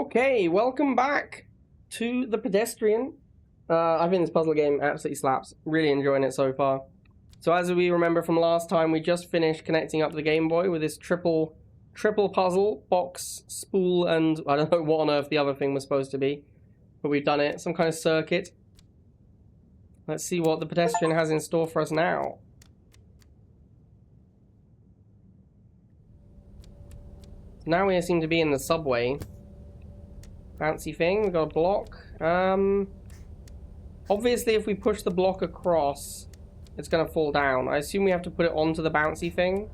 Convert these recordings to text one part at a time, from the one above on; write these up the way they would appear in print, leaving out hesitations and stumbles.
Okay, welcome back to the Pedestrian. I think this puzzle game absolutely slaps. Really enjoying it so far. So as we remember from last time, we just finished connecting up the Game Boy with this triple puzzle, box, spool, and I don't know what on earth the other thing was supposed to be. But we've done it. Some kind of circuit. Let's see what the Pedestrian has in store for us now. Now we seem to be in the subway. Bouncy thing, we've got a block. Obviously if we push the block across, it's gonna fall down. I assume we have to put it onto the bouncy thing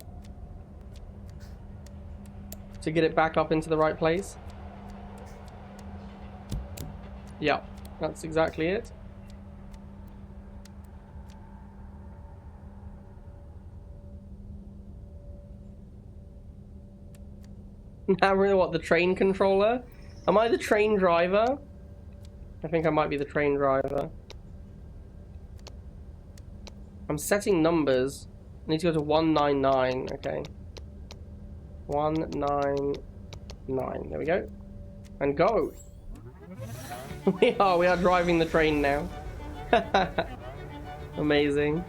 to get it back up into the right place. Yep, that's exactly it. Now we're in what, the train controller? Am I the train driver? I think I might be the train driver. I'm setting numbers. I need to go to 199. Okay. 199. There we go. And go. We are driving the train now. Amazing.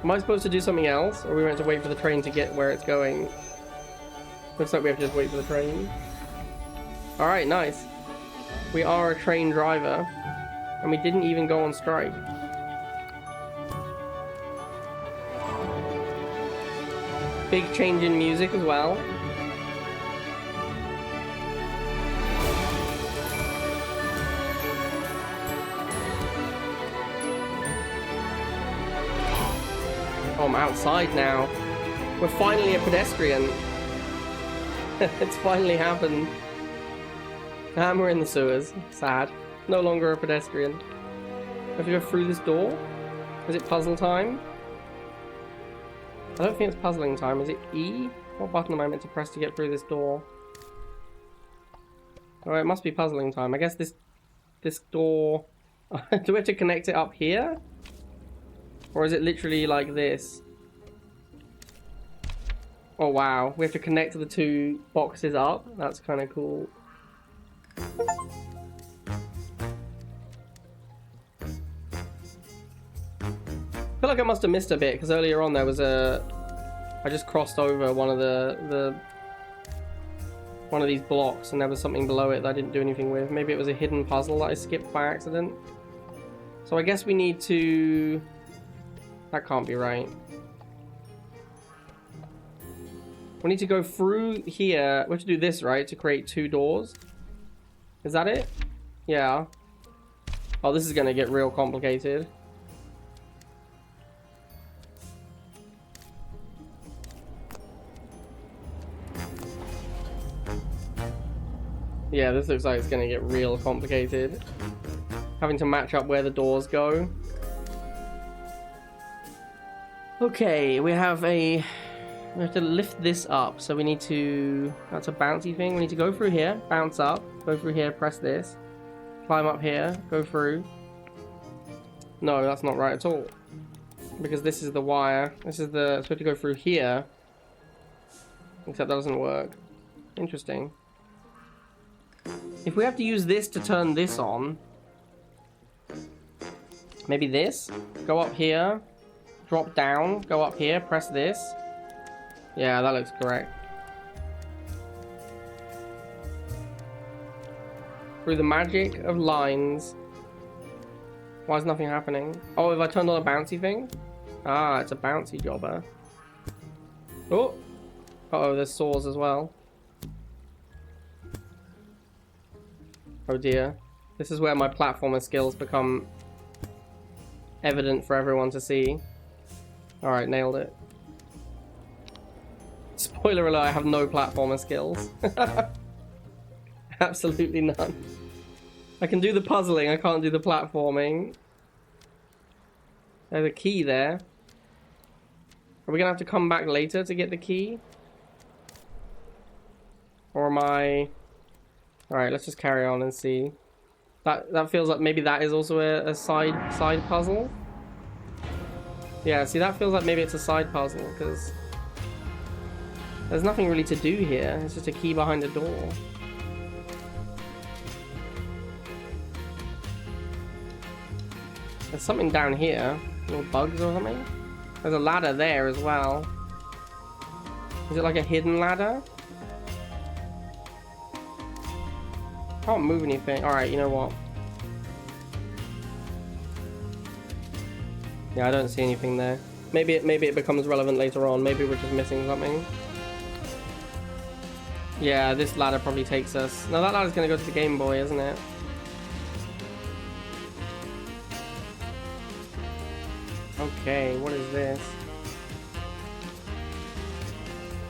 Am I supposed to do something else? Or are we meant to wait for the train to get where it's going? Looks like we have to just wait for the train. Alright, nice. We are a train driver. And we didn't even go on strike. Big change in music as well. Oh, I'm outside now. We're finally a pedestrian. It's finally happened. And we're in the sewers. Sad. No longer a pedestrian. Have to go through this door? Is it puzzle time? I don't think it's puzzling time. Is it E? What button am I meant to press to get through this door? Oh, it must be puzzling time. I guess this door... Do we have to connect it up here? Or is it literally like this? Oh wow, we have to connect the two boxes up. That's kind of cool. I feel like I must have missed a bit because earlier on there was a... I just crossed over one of one of these blocks and there was something below it that I didn't do anything with. Maybe it was a hidden puzzle that I skipped by accident. So I guess we need to... That can't be right. We need to go through here. We have to do this, right? To create two doors. Is that it? Yeah. Oh, this is going to get real complicated. Yeah, this looks like it's going to get real complicated. Having to match up where the doors go. Okay, we have to lift this up, so we need to, that's a bouncy thing, we need to go through here, bounce up, go through here, press this, climb up here, go through. No, that's not right at all, because this is the wire, this is the, so we have to go through here, except that doesn't work. Interesting. If we have to use this to turn this on, maybe this, go up here, drop down, go up here, press this. Yeah, that looks correct. Through the magic of lines. Why is nothing happening? Oh, have I turned on a bouncy thing? Ah, it's a bouncy jobber. Oh! Uh-oh, there's saws as well. Oh dear. This is where my platformer skills become evident for everyone to see. Alright, nailed it. Spoiler alert, I have no platformer skills. Absolutely none. I can do the puzzling, I can't do the platforming. There's a key there. Are we gonna have to come back later to get the key? Or am I... Alright, let's just carry on and see. That feels like maybe that is also a side puzzle. Yeah, see, that feels like maybe it's a side puzzle, because there's nothing really to do here. It's just a key behind a door. There's something down here. Little bugs or something. There's a ladder there as well. Is it like a hidden ladder? Can't move anything. Alright, you know what? Yeah, I don't see anything there. Maybe it becomes relevant later on. Maybe we're just missing something. Yeah, this ladder probably takes us. No, that ladder's gonna go to the Game Boy, isn't it? Okay, what is this?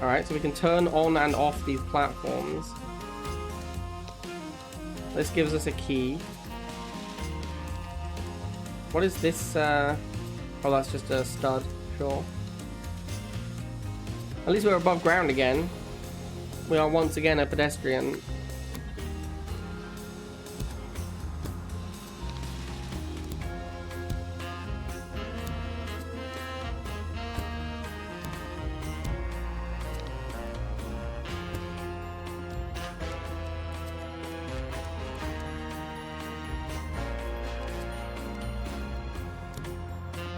Alright, so we can turn on and off these platforms. This gives us a key. What is this? Oh, that's just a stud. Sure. At least we're above ground again. We are once again a pedestrian.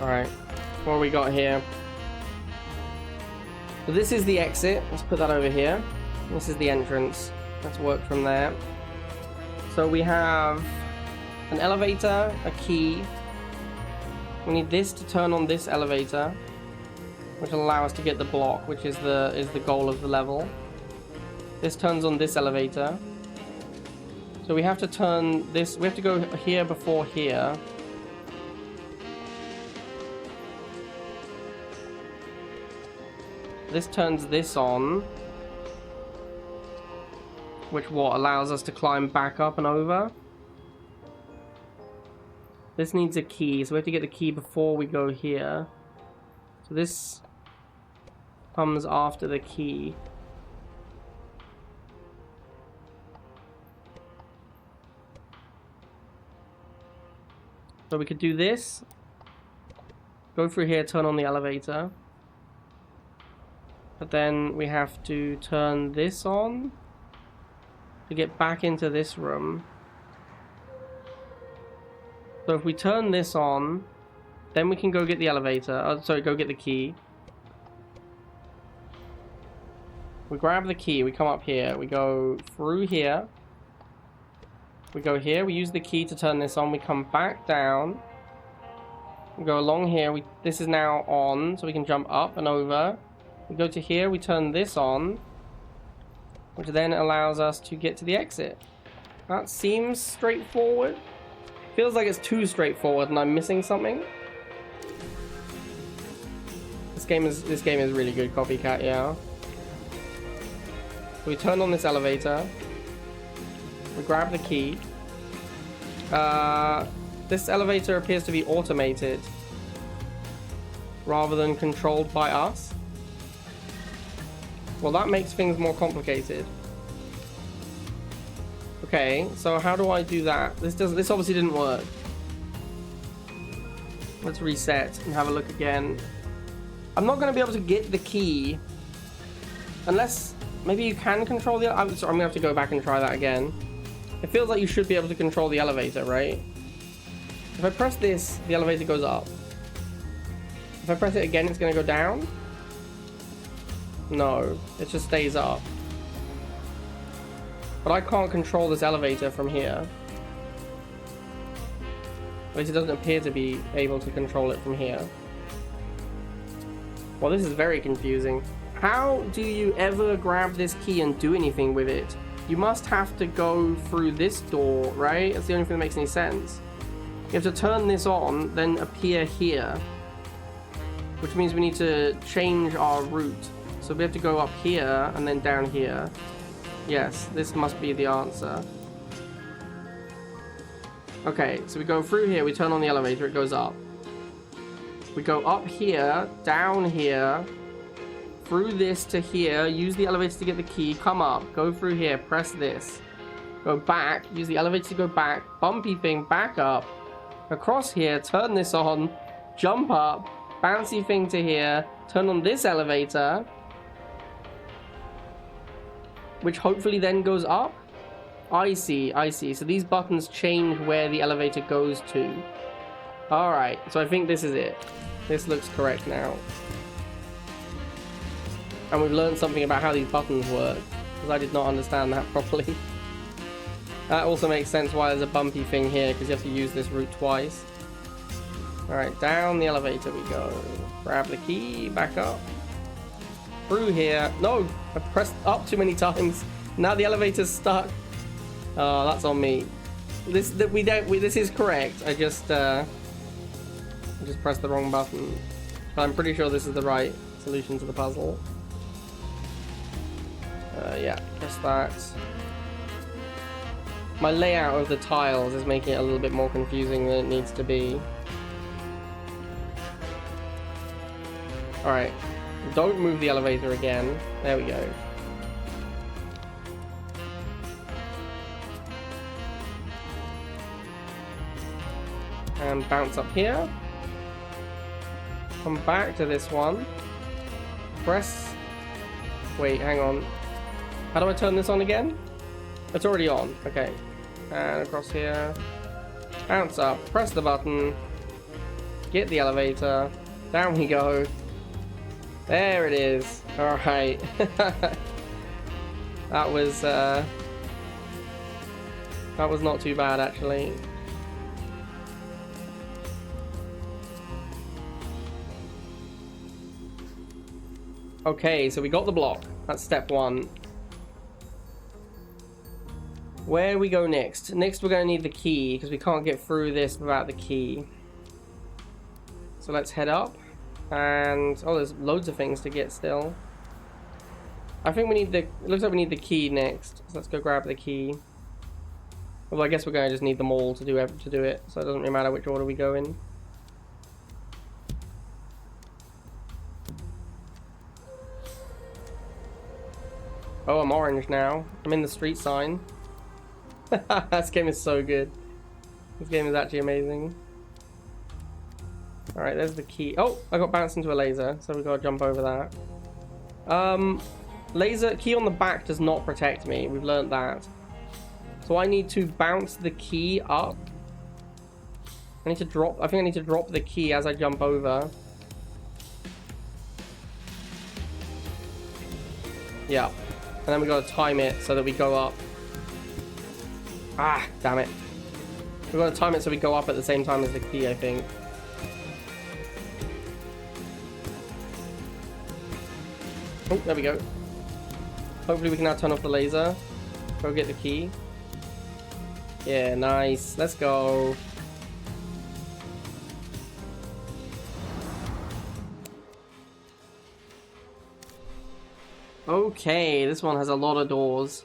Alright, what we got here? So this is the exit. Let's put that over here. This is the entrance. Let's work from there. So we have an elevator, a key. We need this to turn on this elevator, which will allow us to get the block, which is the goal of the level. This turns on this elevator. So we have to turn this. We have to go here before here. This turns this on, which what allows us to climb back up and over. This needs a key, so we have to get the key before we go here. So this comes after the key. So we could do this, go through here, turn on the elevator. But then we have to turn this on to get back into this room. So if we turn this on, then we can go get the elevator. Oh, sorry, go get the key. We grab the key, we come up here, we go through here. We go here, we use the key to turn this on, we come back down. We go along here, this is now on, so we can jump up and over. We go to here, we turn this on, which then allows us to get to the exit. That seems straightforward. Feels like it's too straightforward and I'm missing something. This game is really good, Copycat, yeah. So we turn on this elevator. We grab the key. This elevator appears to be automated rather than controlled by us. Well, that makes things more complicated. Okay, so how do I do that? This obviously didn't work. Let's reset and have a look again. I'm not going to be able to get the key unless maybe you can control the. I'm going to have to go back and try that again. It feels like you should be able to control the elevator, right? If I press this, the elevator goes up. If I press it again, it's going to go down. No, it just stays up. But I can't control this elevator from here. At least it doesn't appear to be able to control it from here. Well, this is very confusing. How do you ever grab this key and do anything with it? You must have to go through this door, right? That's the only thing that makes any sense. You have to turn this on, then appear here. Which means we need to change our route. So we have to go up here and then down here. Yes, this must be the answer. Okay, so we go through here, we turn on the elevator, it goes up. We go up here, down here, through this to here, use the elevator to get the key, come up, go through here, press this. Go back, use the elevator to go back, bumpy thing, back up, across here, turn this on, jump up, bouncy thing to here, turn on this elevator, which hopefully then goes up. I see, I see. So these buttons change where the elevator goes to. Alright, so I think this is it. This looks correct now. And we've learned something about how these buttons work, because I did not understand that properly. That also makes sense why there's a bumpy thing here, because you have to use this route twice. Alright, down the elevator we go. Grab the key, back up. Through here. No! I pressed up too many times. Now the elevator's stuck. Oh, that's on me. This is correct. I just pressed the wrong button. But I'm pretty sure this is the right solution to the puzzle. Yeah, press that. My layout of the tiles is making it a little bit more confusing than it needs to be. Alright. Don't move the elevator again. There we go. And bounce up here. Come back to this one. Press... Wait, hang on. How do I turn this on again? It's already on. Okay. And across here. Bounce up. Press the button. Get the elevator. Down we go. There it is. Alright. That was not too bad, actually. Okay, so we got the block. That's step one. Where we go next? Next we're going to need the key, because we can't get through this without the key. So let's head up. And, oh, there's loads of things to get still. I think we need the, it looks like we need the key next. So let's go grab the key. Well, I guess we're going to just need them all to do it, so it doesn't really matter which order we go in. Oh, I'm orange now. I'm in the street sign. This game is so good. This game is actually amazing. Alright, there's the key. Oh, I got bounced into a laser, so we've got to jump over that. Laser key on the back does not protect me. We've learned that. So I need to bounce the key up. I think I need to drop the key as I jump over. Yeah. And then we got to time it so that we go up. Ah, damn it. We've got to time it so we go up at the same time as the key, I think. Oh, there we go. Hopefully we can now turn off the laser. Go get the key. Yeah, nice. Let's go. Okay, this one has a lot of doors.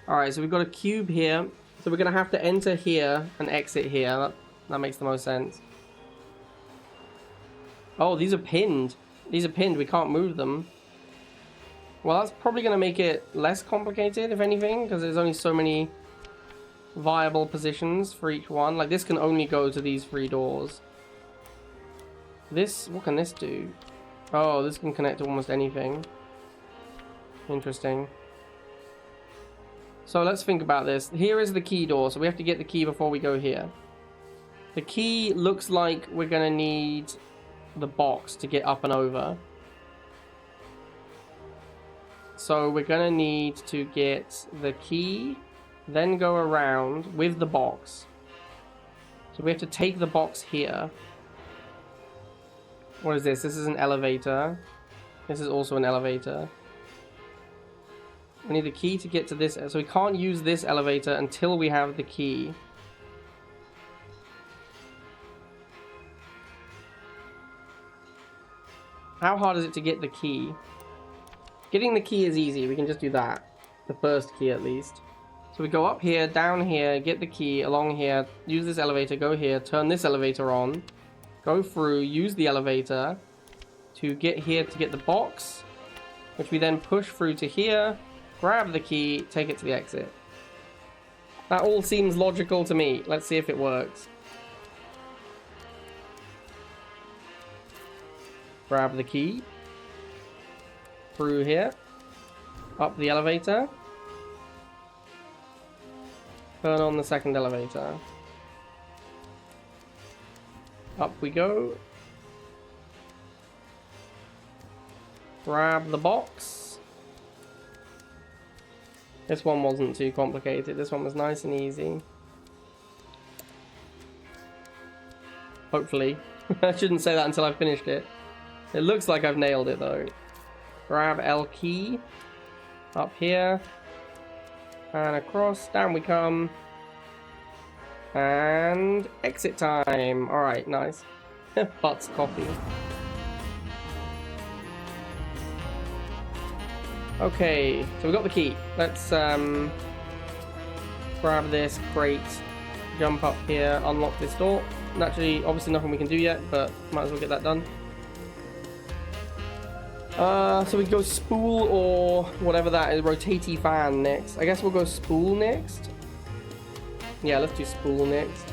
Alright, so we've got a cube here. So we're going to have to enter here and exit here. That makes the most sense. Oh, these are pinned. These are pinned. We can't move them. Well, that's probably going to make it less complicated, if anything, because there's only so many viable positions for each one. Like, this can only go to these 3 doors. This, what can this do? Oh, this can connect to almost anything. Interesting. So let's think about this. Here is the key door, so we have to get the key before we go here. The key looks like we're going to need the box to get up and over. So we're going to need to get the key, then go around with the box. So we have to take the box here. What is this? This is an elevator. This is also an elevator. We need the key to get to this. So we can't use this elevator until we have the key. How hard is it to get the key? Getting the key is easy. We can just do that. The first key at least. So we go up here, down here, get the key, along here, use this elevator, go here, turn this elevator on, go through, use the elevator to get here to get the box, which we then push through to here, grab the key, take it to the exit. That all seems logical to me. Let's see if it works. Grab the key. Through here. Up the elevator. Turn on the second elevator. Up we go. Grab the box. This one wasn't too complicated. This one was nice and easy. Hopefully. I shouldn't say that until I've finished it. It looks like I've nailed it though. Grab L key. Up here. And across. Down we come. And exit time. Alright, nice. Butts coffee. Okay, so we got the key. Let's grab this crate, jump up here, unlock this door. Naturally, obviously nothing we can do yet, but might as well get that done. So we go spool or whatever that is, rotatey fan next. I guess we'll go spool next. Yeah, let's do spool next.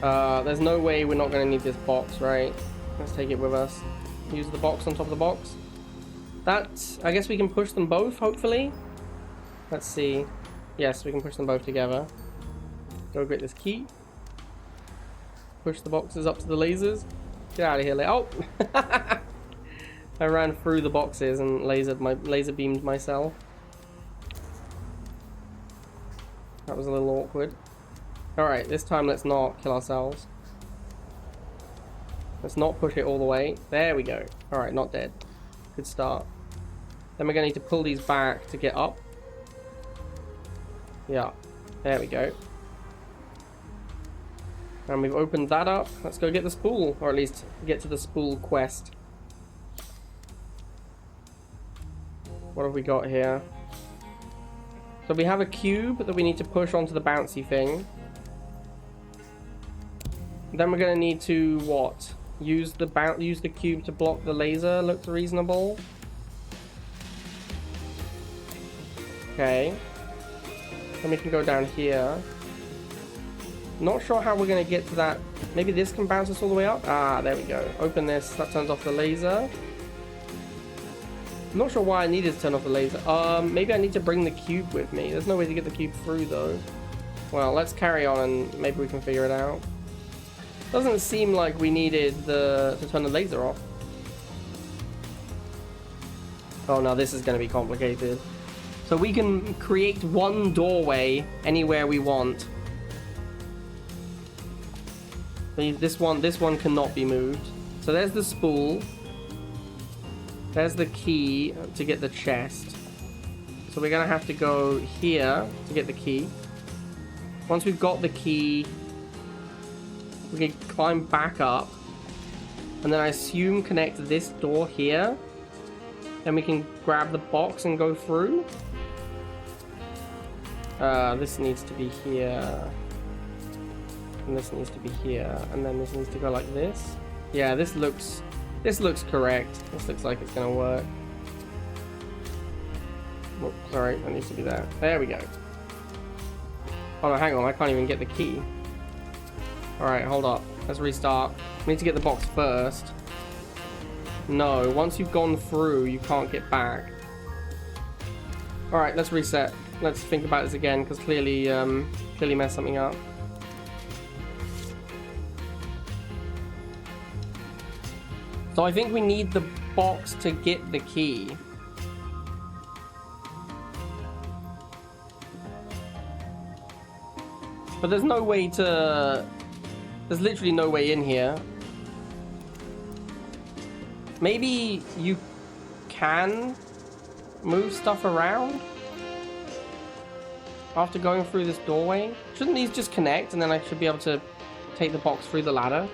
There's no way we're not going to need this box, right? Let's take it with us. Use the box on top of the box. That, I guess we can push them both, hopefully. Let's see. Yes, we can push them both together. Go get this key. Push the boxes up to the lasers. Get out of here. Oh! I ran through the boxes and laser beamed myself. That was a little awkward. Alright, this time let's not kill ourselves. Let's not push it all the way. There we go. Alright, not dead. Good start. Then we're going to need to pull these back to get up. Yeah, there we go. And we've opened that up. Let's go get the spool, or at least get to the spool quest. What have we got here? So we have a cube that we need to push onto the bouncy thing. Then we're going to need to, what? Use the cube to block the laser. Looks reasonable. Okay. Then we can go down here. Not sure how we're going to get to that. Maybe this can bounce us all the way up? Ah, there we go. Open this. That turns off the laser. I'm not sure why I needed to turn off the laser. Maybe I need to bring the cube with me. There's no way to get the cube through, though. Well, let's carry on and maybe we can figure it out. Doesn't seem like we needed to turn the laser off. Oh, no, this is going to be complicated. So we can create one doorway anywhere we want. This one cannot be moved. So there's the spool. There's the key to get the chest. So we're gonna have to go here to get the key. Once we've got the key, we can climb back up. And then I assume connect this door here. Then we can grab the box and go through. This needs to be here. And this needs to be here. And then this needs to go like this. Yeah, this looks correct. This looks like it's gonna work. Whoops, sorry, that needs to be there. There we go. Oh no, hang on, I can't even get the key. Alright, hold up. Let's restart. We need to get the box first. No, once you've gone through, you can't get back. Alright, let's reset. Let's think about this again, because clearly messed something up. So I think we need the box to get the key. But there's no way to... There's literally no way in here. Maybe you can move stuff around after going through this doorway. Shouldn't these just connect and then I should be able to take the box through the ladder?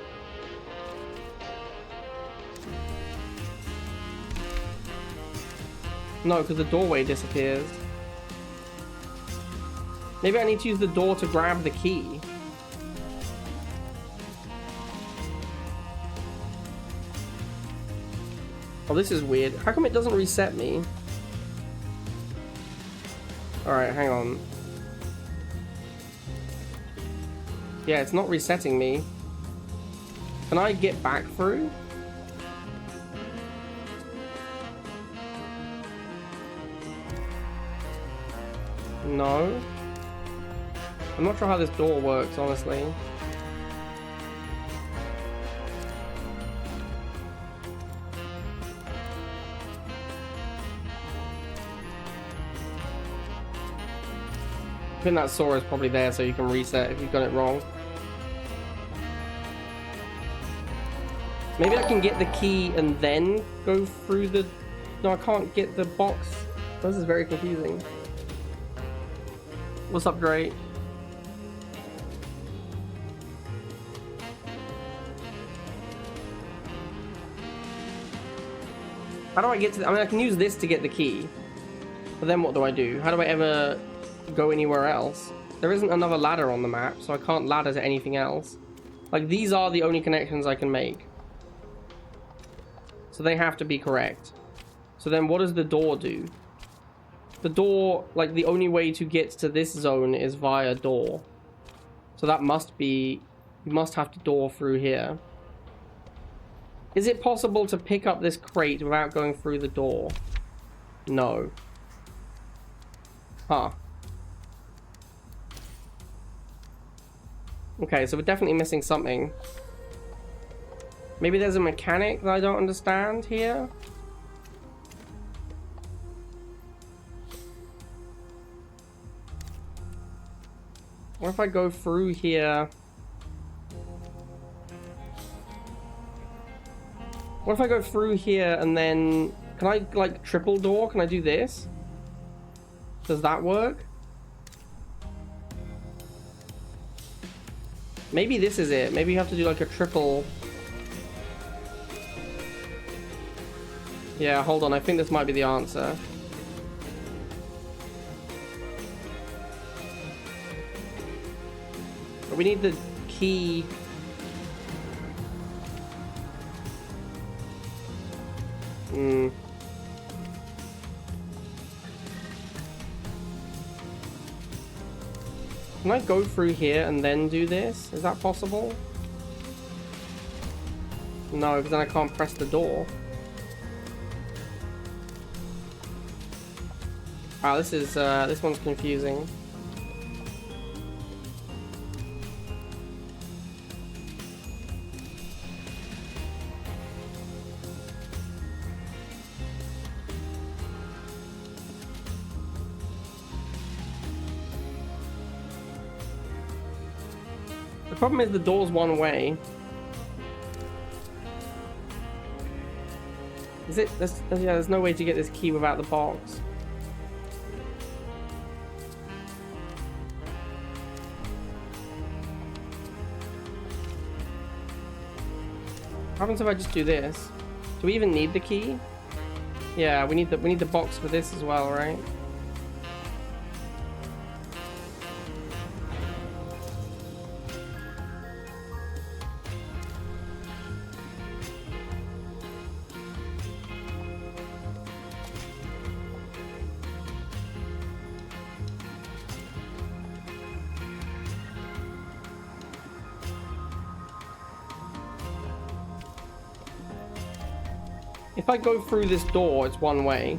No, because the doorway disappears. Maybe I need to use the door to grab the key. Oh, this is weird. How come it doesn't reset me? Alright, hang on. Yeah, it's not resetting me. Can I get back through? No. I'm not sure how this door works, honestly. I think that saw is probably there so you can reset if you've got it wrong. Maybe I can get the key and then go through the... No, I can't get the box. This is very confusing. What's up, Dre? How do I get to... I mean, I can use this to get the key. But then what do I do? How do I ever go anywhere else? There isn't another ladder on the map, so I can't ladder to anything else. Like, these are the only connections I can make. So they have to be correct. So then what does the door do? The door, like, the only way to get to this zone is via door. So that must be... You must have to door through here. Is it possible to pick up this crate without going through the door? No. Huh. Okay, so we're definitely missing something. Maybe there's a mechanic that I don't understand here? What if I go through here? What if I go through here and then... Can I, like, triple door? Can I do this? Does that work? Maybe this is it. Maybe you have to do, like, a triple... Yeah, hold on. I think this might be the answer. But we need the key... Can I go through here and then do this? Is that possible? No, because then I can't press the door. Wow, this one's confusing. The problem is the door's one way. Is it? Yeah, there's no way to get this key without the box. What happens if I just do this? Do we even need the key? Yeah, we need the box for this as well, right? If I go through this door, it's one way.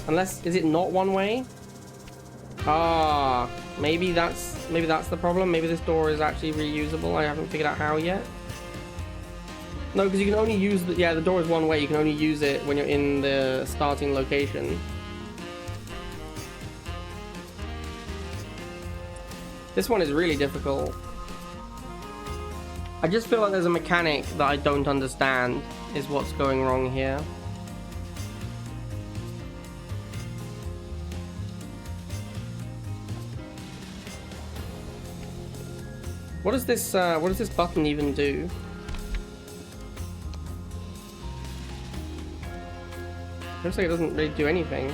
Unless, is it not one way? Ah, maybe that's the problem. Maybe this door is actually reusable. I haven't figured out how yet. No, because you can only use the, yeah, the door is one way. You can only use it when you're in the starting location. This one is really difficult. I just feel like there's a mechanic that I don't understand is what's going wrong here. What does this button even do? Looks like it doesn't really do anything.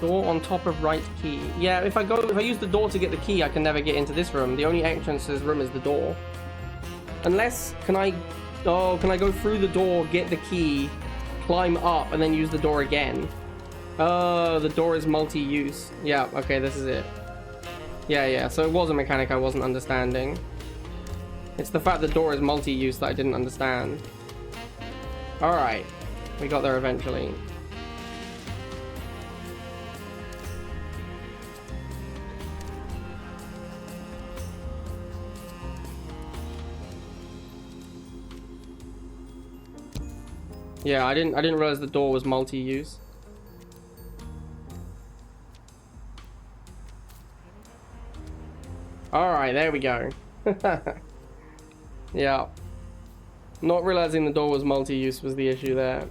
Door on top of right key. Yeah, if I use the door to get the key, I can never get into this room. The only entrance to this room is the door. Unless, can I go through the door, get the key, climb up, and then use the door again? Oh, the door is multi-use. Yeah, okay, this is it. Yeah, so it was a mechanic I wasn't understanding. It's the fact the door is multi-use that I didn't understand. Alright, we got there eventually. Yeah, I didn't realize the door was multi-use. Alright, there we go. Yeah. Not realizing the door was multi-use was the issue there.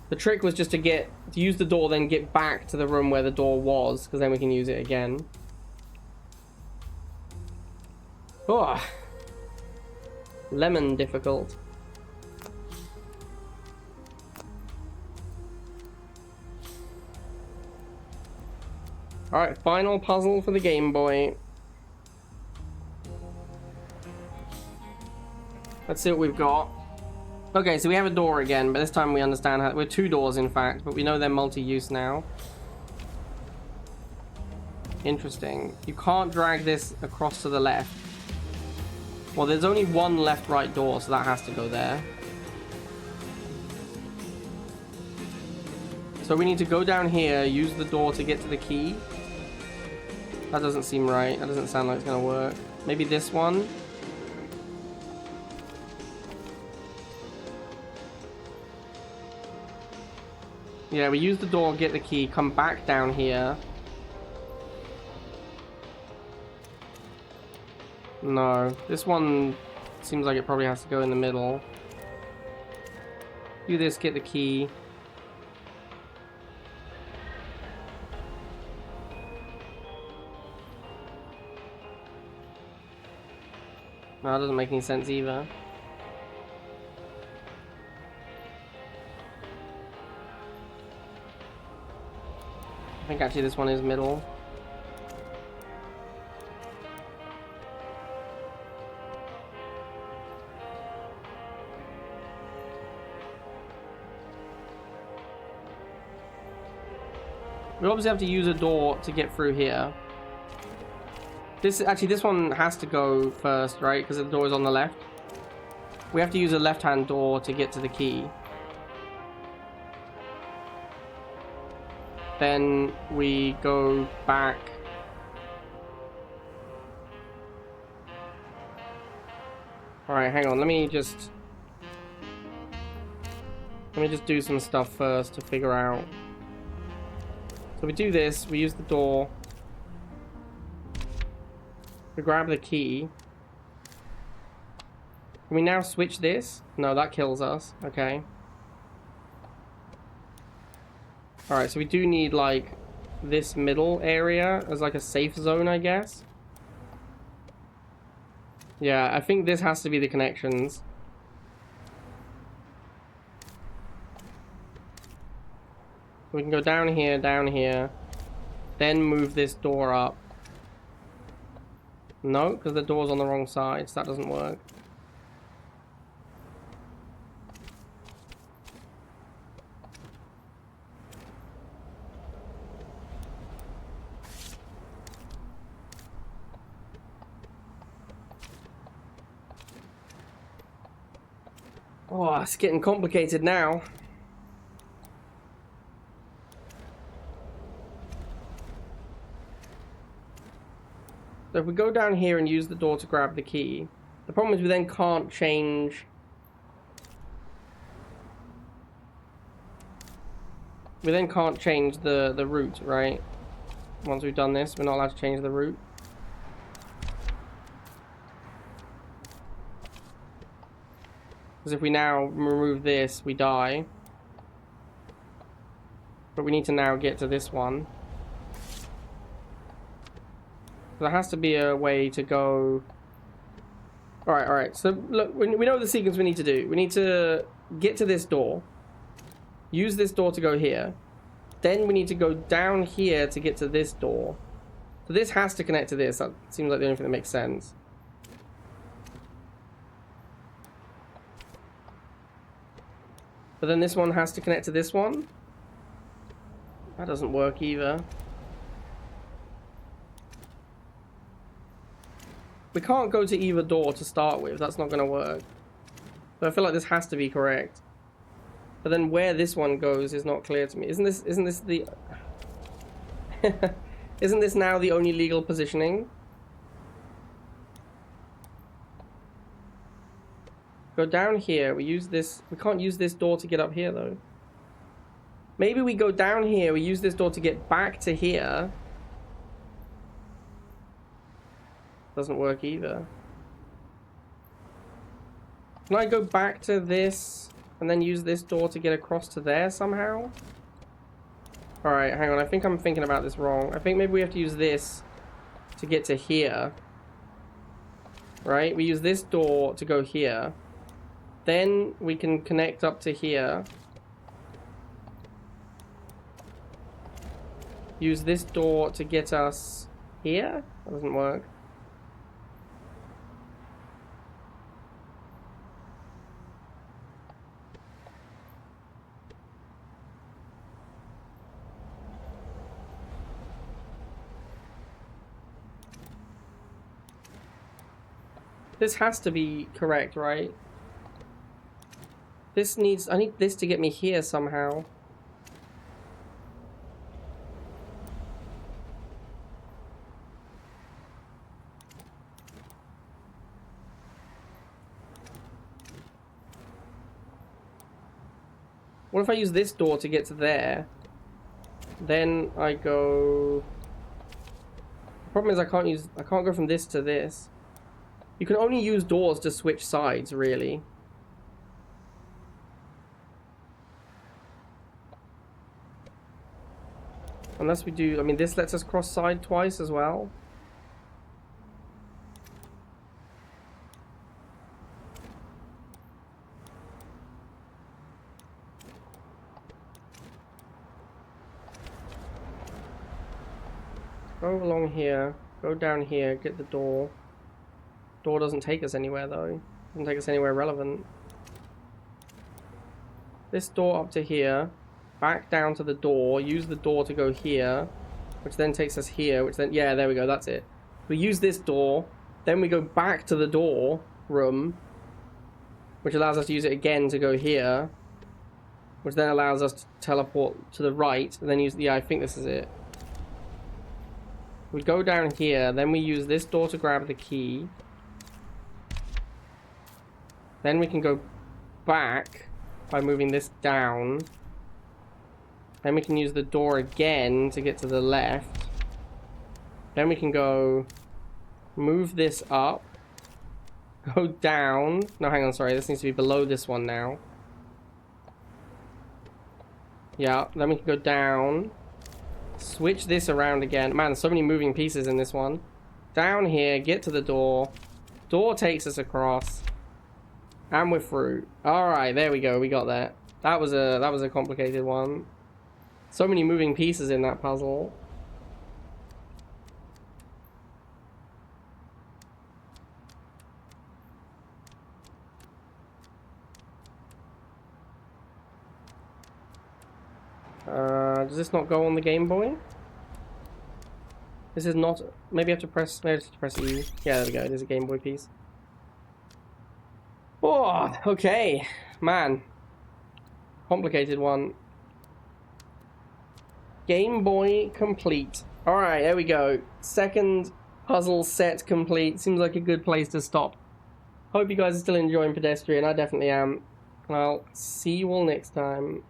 The trick was just to use the door, then get back to the room where the door was, because then we can use it again. Oh. Lemon difficult. Alright, final puzzle for the Game Boy. Let's see what we've got. Okay, so we have a door again, but this time we understand how... We're two doors, in fact, but we know they're multi-use now. Interesting. You can't drag this across to the left. Well, there's only one left-right door, so that has to go there. So we need to go down here, use the door to get to the key. That doesn't seem right. That doesn't sound like it's going to work. Maybe this one? Yeah, we use the door, get the key, come back down here. No, this one seems like it probably has to go in the middle. Do this, get the key. No, that doesn't make any sense either. I think actually this one is middle. We obviously have to use a door to get through here. This one has to go first, right? Because the door is on the left. We have to use a left-hand door to get to the key. Then we go back. Alright, hang on. Let me just do some stuff first to figure out. So we do this, we use the door. We grab the key. Can we now switch this? No, that kills us. Okay. Alright, so we do need, like, this middle area as, like, a safe zone, I guess. Yeah, I think this has to be the connections. We can go down here, then move this door up. No, because the door's on the wrong side, so that doesn't work. Oh, it's getting complicated now. So if we go down here and use the door to grab the key, the problem is we then can't change... We then can't change the route, right? Once we've done this, we're not allowed to change the route. Because if we now remove this, we die. But we need to now get to this one. There has to be a way to go... Alright. So, look, we know the sequence we need to do. We need to get to this door. use this door to go here. Then we need to go down here to get to this door. So this has to connect to this. That seems like the only thing that makes sense. But then this one has to connect to this one. That doesn't work either. We can't go to either door to start with. That's not going to work. So I feel like this has to be correct. But then where this one goes is not clear to me. Isn't this the... Isn't this now the only legal positioning? Go down here. We use this. We can't use this door to get up here though. Maybe we go down here. We use this door to get back to here. Doesn't work either. Can I go back to this and then use this door to get across to there somehow? Alright, hang on. I think I'm thinking about this wrong. I think maybe we have to use this to get to here. Right? We use this door to go here. Then we can connect up to here. Use this door to get us here? That doesn't work. This has to be correct, right? This needs... I need this to get me here somehow. What if I use this door to get to there? Then I go... The problem is I can't go from this to this. You can only use doors to switch sides, really. Unless we do... I mean, this lets us cross side twice as well. Go along here. Go down here. Get the door. Door doesn't take us anywhere though. Doesn't take us anywhere relevant. This door up to here. Back down to the door. Use the door to go here. Which then takes us here. Which then... Yeah, there we go. That's it. We use this door. Then we go back to the door room. Which allows us to use it again to go here. Which then allows us to teleport to the right. And then use... Yeah, I think this is it. We go down here. Then we use this door to grab the key. Then we can go back by moving this down. Then we can use the door again to get to the left. Then we can go move this up. Go down. No, hang on, sorry. This needs to be below this one now. Yeah, then we can go down. Switch this around again. Man, so many moving pieces in this one. Down here, get to the door. Door takes us across. And we're through. Alright, there we go. We got that. That was a complicated one. So many moving pieces in that puzzle. Does this not go on the Game Boy? This is not... Maybe I have to press... Maybe I have to press E. Yeah, there we go. There's a Game Boy piece. Oh, okay. Man. Complicated one. Game Boy complete. Alright, there we go. Second puzzle set complete. Seems like a good place to stop. Hope you guys are still enjoying Pedestrian. I definitely am. And I'll see you all next time.